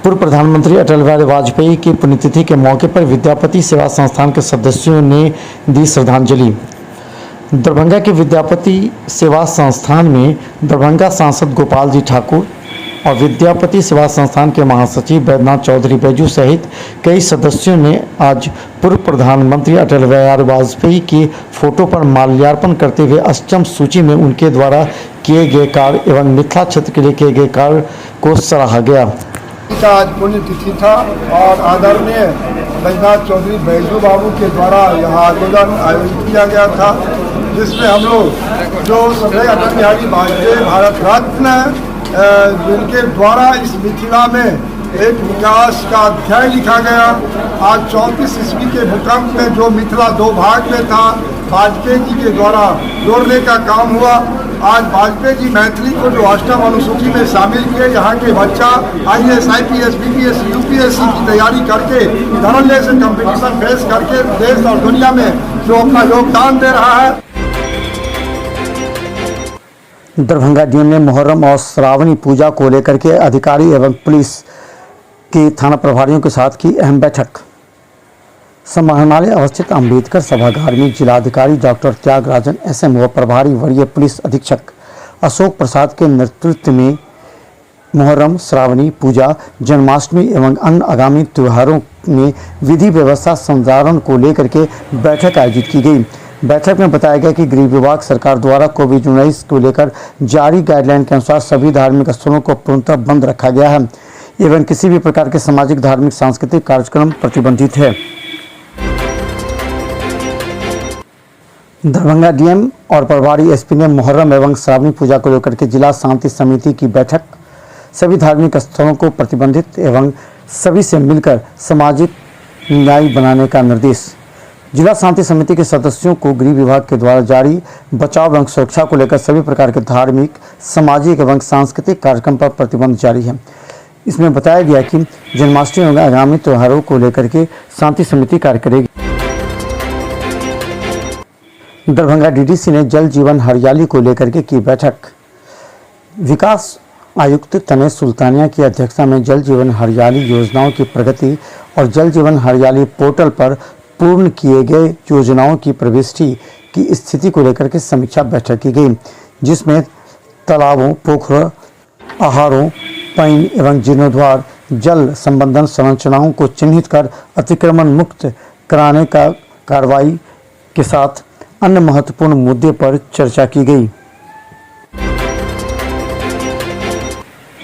पूर्व प्रधानमंत्री अटल बिहारी वाजपेयी की पुण्यतिथि के मौके पर विद्यापति सेवा संस्थान के सदस्यों ने दी श्रद्धांजलि। दरभंगा के विद्यापति सेवा संस्थान में दरभंगा सांसद गोपाल जी ठाकुर और विद्यापति सेवा संस्थान के महासचिव बैद्यनाथ चौधरी बैजू सहित कई सदस्यों ने आज पूर्व प्रधानमंत्री अटल बिहारी वाजपेयी की फोटो पर माल्यार्पण करते हुए अष्टम सूची में उनके द्वारा किए गए कार्य एवं मिथिला क्षेत्र के लिए किए गए कार्य को सराहा गया। आज पुण्यतिथि था और आदरणीय बैद्यनाथ चौधरी बैजू बाबू के द्वारा यह आंदोलन आयोजित किया गया था, जिसमें हम लोग जो सभी अटल बिहारी वाजपेयी भारत रत्न जिनके द्वारा इस मिथिला में एक विकास का अध्याय लिखा गया। आज 34 ईस्वी के भूकंप में जो मिथिला दो भाग में था, वाजपेयी जी के द्वारा जोड़ने का काम हुआ। आज वाजपेयी जी मैथिली को जो अष्टम अनुसूची में शामिल किए, यहाँ के बच्चा IAS, IPS, BPS, UPSC की तैयारी करके धड़ल्ले से कंपटीशन फेस करके देश और दुनिया में जो अपना योगदान दे रहा है। दरभंगा डीएम ने मुहर्रम और श्रावणी पूजा को लेकर के अधिकारी एवं पुलिस की थाना प्रभारियों के साथ की अहम बैठक। समाहरणालय अवस्थित अम्बेडकर सभागार में जिलाधिकारी डॉक्टर त्यागराजन SM व प्रभारी वरीय पुलिस अधीक्षक अशोक प्रसाद के नेतृत्व में मुहर्रम, श्रावणी पूजा, जन्माष्टमी एवं अन्य आगामी त्योहारों में विधि व्यवस्था संचालन को लेकर के बैठक आयोजित की गई। बैठक में बताया गया कि गृह विभाग सरकार द्वारा कोविड-19 को लेकर जारी गाइडलाइन के अनुसार सभी धार्मिक स्थलों को पूर्णतः बंद रखा गया है एवं किसी भी प्रकार के सामाजिक, धार्मिक, सांस्कृतिक कार्यक्रम प्रतिबंधित है। दरभंगा डीएम और प्रभारी SP ने मुहर्रम एवं श्रावणी पूजा को लेकर के जिला शांति समिति की बैठक, सभी धार्मिक स्थलों को प्रतिबंधित एवं सभी से मिलकर सामाजिक न्याय बनाने का निर्देश। जिला शांति समिति के सदस्यों को गृह विभाग के द्वारा जारी बचाव एवं सुरक्षा को लेकर सभी प्रकार के धार्मिक, सामाजिक एवं सांस्कृतिक कार्यक्रम पर प्रतिबंध जारी है। इसमें बताया गया कि जन्माष्टमी एवं आगामी त्योहारों को लेकर के शांति समिति कार्य करेगी। दरभंगा DDC ने जल जीवन हरियाली को लेकर के की बैठक। विकास आयुक्त तनेश सुल्तानिया की अध्यक्षता में जल जीवन हरियाली योजनाओं की प्रगति और जल जीवन हरियाली पोर्टल पर पूर्ण किए गए योजनाओं की प्रविष्टि की स्थिति को लेकर के समीक्षा बैठक की गई, जिसमें तालाबों, पोखरों, आहारों, पानी एवं जीर्णोद्वार जल संबंधन संरचनाओं को चिन्हित कर अतिक्रमण मुक्त कराने का कार्रवाई के साथ अन्य महत्वपूर्ण मुद्दे पर चर्चा की गई।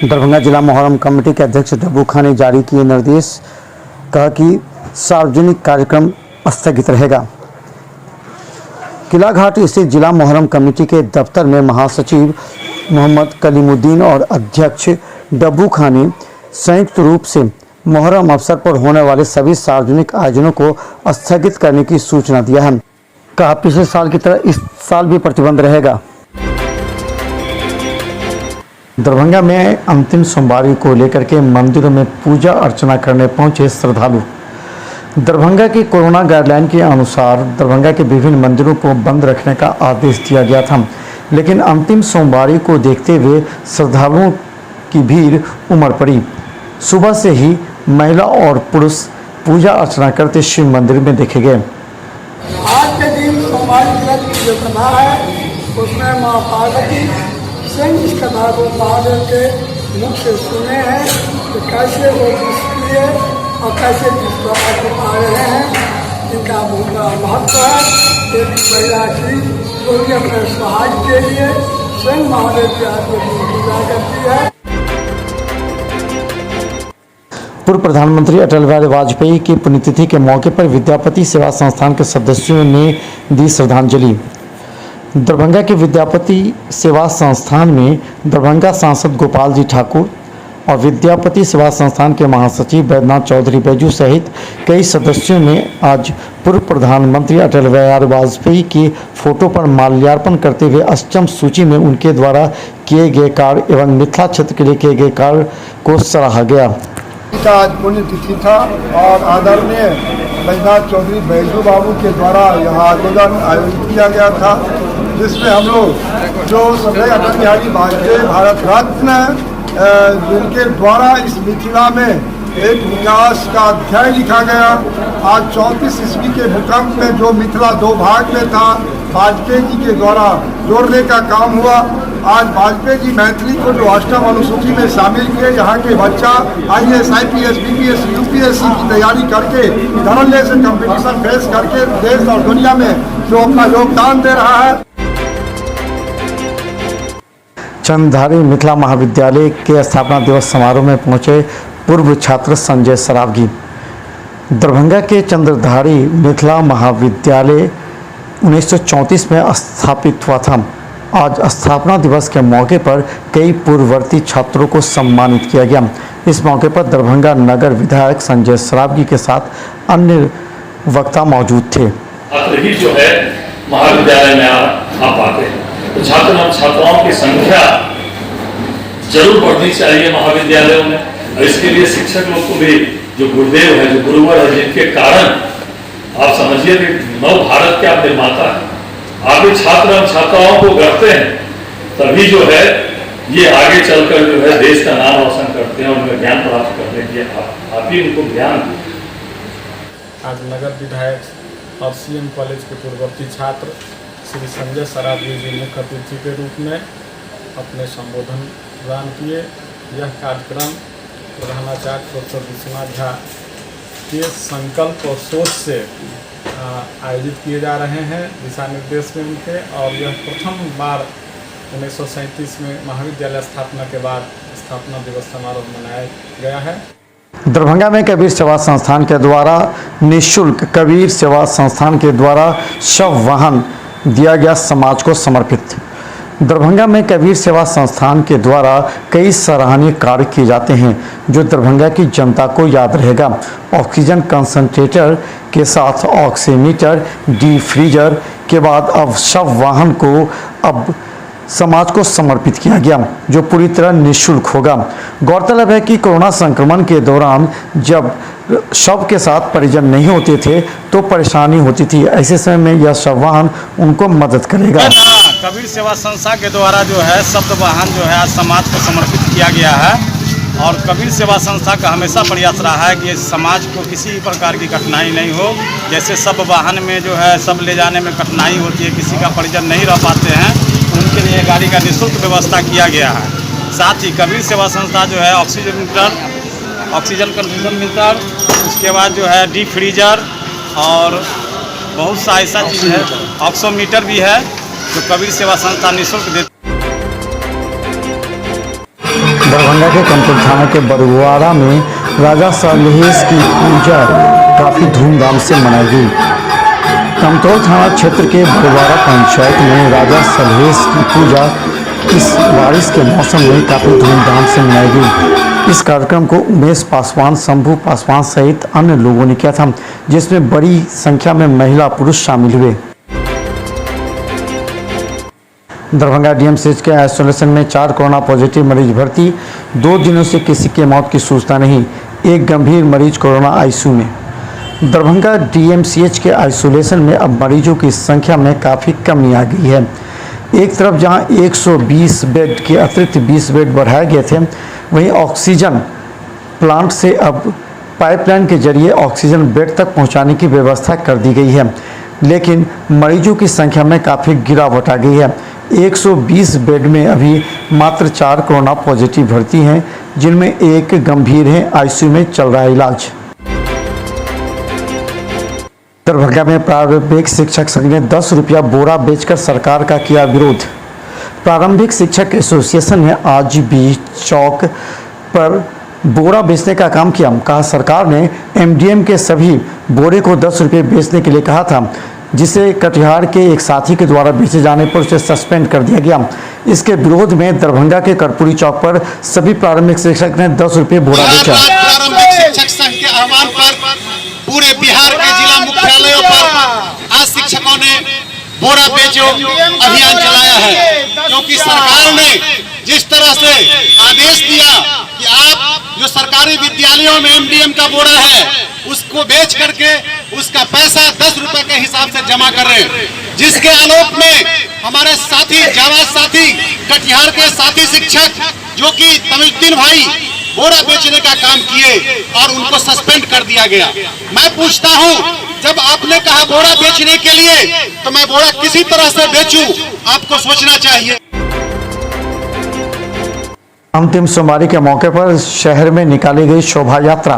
दरभंगा जिला मुहर्रम कमेटी के अध्यक्ष डब्बू खान ने जारी किए निर्देश, कहा कि सार्वजनिक कार्यक्रम स्थगित रहेगा। किलाघाट स्थित जिला मुहर्रम कमेटी के दफ्तर में महासचिव मोहम्मद कलीमुद्दीन और अध्यक्ष डब्बू खान ने संयुक्त रूप से मुहर्रम अवसर पर होने वाले सभी सार्वजनिक आयोजनों को स्थगित करने की सूचना दिया है। कहा, पिछले साल की तरह इस साल भी प्रतिबंध रहेगा। दरभंगा में अंतिम सोमवारी को लेकर के मंदिरों में पूजा अर्चना करने पहुंचे श्रद्धालु। दरभंगा की कोरोना गाइडलाइन के अनुसार दरभंगा के विभिन्न मंदिरों को बंद रखने का आदेश दिया गया था, लेकिन अंतिम सोमवारी को देखते हुए श्रद्धालुओं की भीड़ उमड़ पड़ी। सुबह से ही महिला और पुरुष पूजा अर्चना करते शिव मंदिर में देखे गए। आज के दिन सोमवारी व्रत की जो कथा है, उसमें माँ पार्वती स्वयं इस कथा को महादेव के मुख से सुने हैं कि कैसे वो निष्क्रिय और कैसे विश्वास को पा रहे हैं। इनका बहुत बड़ा महत्व है। एक महिला थी जो भी अपने समाज के लिए स्वयं महादेव की आत्मा की पूजा करती है। पूर्व प्रधानमंत्री अटल बिहारी वाजपेयी की पुण्यतिथि के मौके पर विद्यापति सेवा संस्थान के सदस्यों ने दी श्रद्धांजलि। दरभंगा के विद्यापति सेवा संस्थान में दरभंगा सांसद गोपाल जी ठाकुर और विद्यापति सेवा संस्थान के महासचिव बैद्यनाथ चौधरी बैजू सहित कई सदस्यों ने आज पूर्व प्रधानमंत्री अटल बिहारी वाजपेयी की फोटो पर माल्यार्पण करते हुए अष्टम सूची में उनके द्वारा किए गए कार्य एवं मिथिला क्षेत्र के लिए किए गए कार्य को सराहा गया। आज पुण्यतिथि था और आदरणीय बैद्यनाथ चौधरी बैजू बाबू के द्वारा यह आंदोलन आयोजित किया गया था, जिसमें हम लोग जो सभी अटल बिहारी वाजपेयी भारत रत्न जिनके द्वारा इस मिथिला में एक विकास का अध्याय लिखा गया। आज 34 ईस्वी के भूकंप में जो मिथिला दो भाग में था, वाजपेयी जी के द्वारा जोड़ने का काम हुआ। आज वाजपेयी जी मैथिली को जो अष्टम अनुसूची में शामिल किए, यहाँ के बच्चा IAS, IPS, BPS, UPSC की तैयारी करके धड़ल्ले से कंपटीशन फेस करके देश और दुनिया में जो अपना योगदान दे रहा है। चंद्रधारी मिथिला महाविद्यालय के स्थापना दिवस समारोह में पहुंचे पूर्व छात्र संजय सरावगी। दरभंगा के चंद्रधारी मिथिला महाविद्यालय 1934 में स्थापित हुआ था। आज स्थापना दिवस के मौके पर कई पूर्ववर्ती छात्रों को सम्मानित किया गया। इस मौके पर दरभंगा नगर विधायक संजय सरावगी के साथ अन्य वक्ता मौजूद थे। छात्र ही जो है महाविद्यालय में आ पाते हैं, तो छात्र और छात्राओं की संख्या जरूर बढ़नी चाहिए महाविद्यालयों में। और इसके लिए शिक्षक लोग को भी जो गुरुदेव है, जो गुरुवर है, जिनके कारण आप समझिए कि नव भारत के आप निर्माता है। आप छात्र और छात्राओं को गढ़ते हैं, तभी जो है ये आगे चलकर जो है देश का नाम रोशन करते हैं। उनका ज्ञान प्राप्त करने के आप ही उनको ज्ञान। आज नगर विधायक और CM कॉलेज के पूर्ववर्ती छात्र श्री संजय सरावगी जी मुख्य अतिथि के रूप में अपने संबोधन प्रदान किए। यह कार्यक्रम प्रधानाचार्य प्रोफेसर विश्वनाथ झा के संकल्प और सोच से आयोजित किए जा रहे हैं, दिशा निर्देश में उनके। और यह प्रथम बार 1937 में महाविद्यालय स्थापना के बाद स्थापना दिवस समारोह मनाया गया है। दरभंगा में कबीर सेवा संस्थान के द्वारा निःशुल्क कबीर सेवा संस्थान के द्वारा शव वाहन दिया गया समाज को समर्पित। दरभंगा में कबीर सेवा संस्थान के द्वारा कई सराहनीय कार्य किए जाते हैं जो दरभंगा की जनता को याद रहेगा। ऑक्सीजन कंसंट्रेटर के साथ ऑक्सीमीटर, डी फ्रीजर के बाद अब शव वाहन को अब समाज को समर्पित किया गया जो पूरी तरह निःशुल्क होगा। गौरतलब है कि कोरोना संक्रमण के दौरान जब शव के साथ परिजन नहीं होते थे तो परेशानी होती थी। ऐसे समय में यह शव वाहन उनको मदद करेगा। कबीर सेवा संस्था के द्वारा जो है शब्द वाहन जो है आज समाज को समर्पित किया गया है। और कबीर सेवा संस्था का हमेशा प्रयास रहा है कि समाज को किसी प्रकार की कठिनाई नहीं हो। जैसे सब वाहन में जो है सब ले जाने में कठिनाई होती है, किसी का परिजन नहीं रह पाते हैं, उनके लिए गाड़ी का निःशुल्क व्यवस्था किया गया है। साथ ही कबीर सेवा संस्था जो है ऑक्सीजन मीटर, उसके बाद जो है डी फ्रीजर और बहुत सा ऐसा चीज़ है, ऑक्सीमीटर भी है जो कबीर सेवा संस्था निःशुल्क देती। दरभंगा के कमतौल थाना के बरुआरा में राजा सलहेश की पूजा काफ़ी धूमधाम से मनाई गई। कमतौल थाना क्षेत्र के बरुआरा पंचायत में राजा सलहेश की पूजा इस बारिश के मौसम में काफ़ी धूमधाम से मनाई गई। इस कार्यक्रम को उमेश पासवान, शंभू पासवान सहित अन्य लोगों ने किया था, जिसमें बड़ी संख्या में महिला पुरुष शामिल हुए। दरभंगा DMCH के आइसोलेशन में 4 कोरोना पॉजिटिव मरीज भर्ती। 2 दिनों से किसी के मौत की सूचना नहीं। एक गंभीर मरीज कोरोना ICU में। दरभंगा DMCH के आइसोलेशन में अब मरीजों की संख्या में काफ़ी कमी आ गई है। एक तरफ जहां 120 बेड के अतिरिक्त 20 बेड बढ़ाए गए थे, वहीं ऑक्सीजन प्लांट से अब पाइपलाइन के जरिए ऑक्सीजन बेड तक पहुंचाने की व्यवस्था कर दी गई है। लेकिन मरीजों की संख्या में काफ़ी गिरावट आ गई है। 120 बेड में अभी मात्र 4 कोरोना पॉजिटिव भर्ती हैं, जिनमें एक गंभीर है। ICU में चल रहा है इलाज। दरभंगा में प्रारंभिक शिक्षक संघ ने 10 रुपया बोरा बेचकर सरकार का किया विरोध। प्रारंभिक शिक्षक एसोसिएशन ने आज भी चौक पर बोरा बेचने का काम किया। कहा सरकार ने MDM के सभी बोरे को 10 रुपये बेचने के लिए कहा था, जिसे कटिहार के एक साथी के द्वारा बेचे जाने पर उसे सस्पेंड कर दिया गया। इसके विरोध में दरभंगा के कर्पूरी चौक पर सभी प्रारंभिक शिक्षक ने 10 रुपये बोरा बेचा। प्रारंभिक शिक्षक संघ के आह्वान पर पूरे बिहार के जिला मुख्यालयों पर आज शिक्षकों ने बोरा बेचो अभियान चलाया है, क्योंकि सरकार ने जिस तरह से आदेश दिया कि आप जो सरकारी विद्यालयों में एमडीएम का बोरा है उसको बेच करके उसका पैसा 10 रुपए के हिसाब से जमा कर रहे हैं, जिसके आलोक में हमारे साथी जावाद साथी कटिहार के साथी शिक्षक जो कि तमिजुद्दीन भाई बोरा बेचने का काम किए और उनको सस्पेंड कर दिया गया। मैं पूछता हूं, जब आपने कहा बोरा बेचने के लिए तो मैं बोरा किसी तरह से बेचूं, आपको सोचना चाहिए। अंतिम सोमवारी के मौके पर शहर में निकाली गई शोभा यात्रा।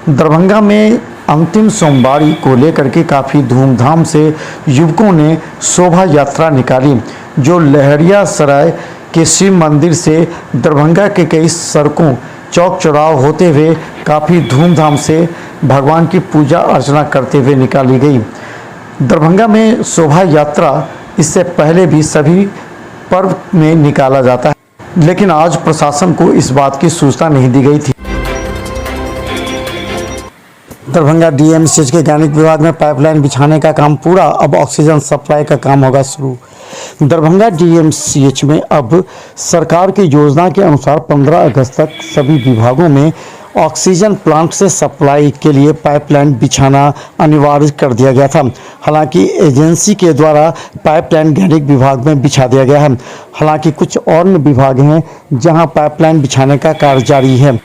दरभंगा में अंतिम सोमवारी को लेकर के काफ़ी धूमधाम से युवकों ने शोभा यात्रा निकाली, जो लहरिया सराय के शिव मंदिर से दरभंगा के कई सड़कों चौक चौराव होते हुए काफ़ी धूमधाम से भगवान की पूजा अर्चना करते हुए निकाली गई। दरभंगा में शोभा यात्रा इससे पहले भी सभी पर्व में निकाला जाता है, लेकिन आज प्रशासन को इस बात की सूचना नहीं दी गई थी। दरभंगा डीएमसीएच के गैनिक विभाग में पाइपलाइन बिछाने का काम पूरा, अब ऑक्सीजन सप्लाई का काम होगा शुरू। दरभंगा डीएमसीएच में अब सरकार की योजना के अनुसार 15 अगस्त तक सभी विभागों में ऑक्सीजन प्लांट से सप्लाई के लिए पाइपलाइन बिछाना अनिवार्य कर दिया गया था। हालांकि एजेंसी के द्वारा पाइपलाइन गैनिक विभाग में बिछा दिया गया है। हालांकि कुछ और विभाग हैं जहां पाइपलाइन बिछाने का कार्य जारी है।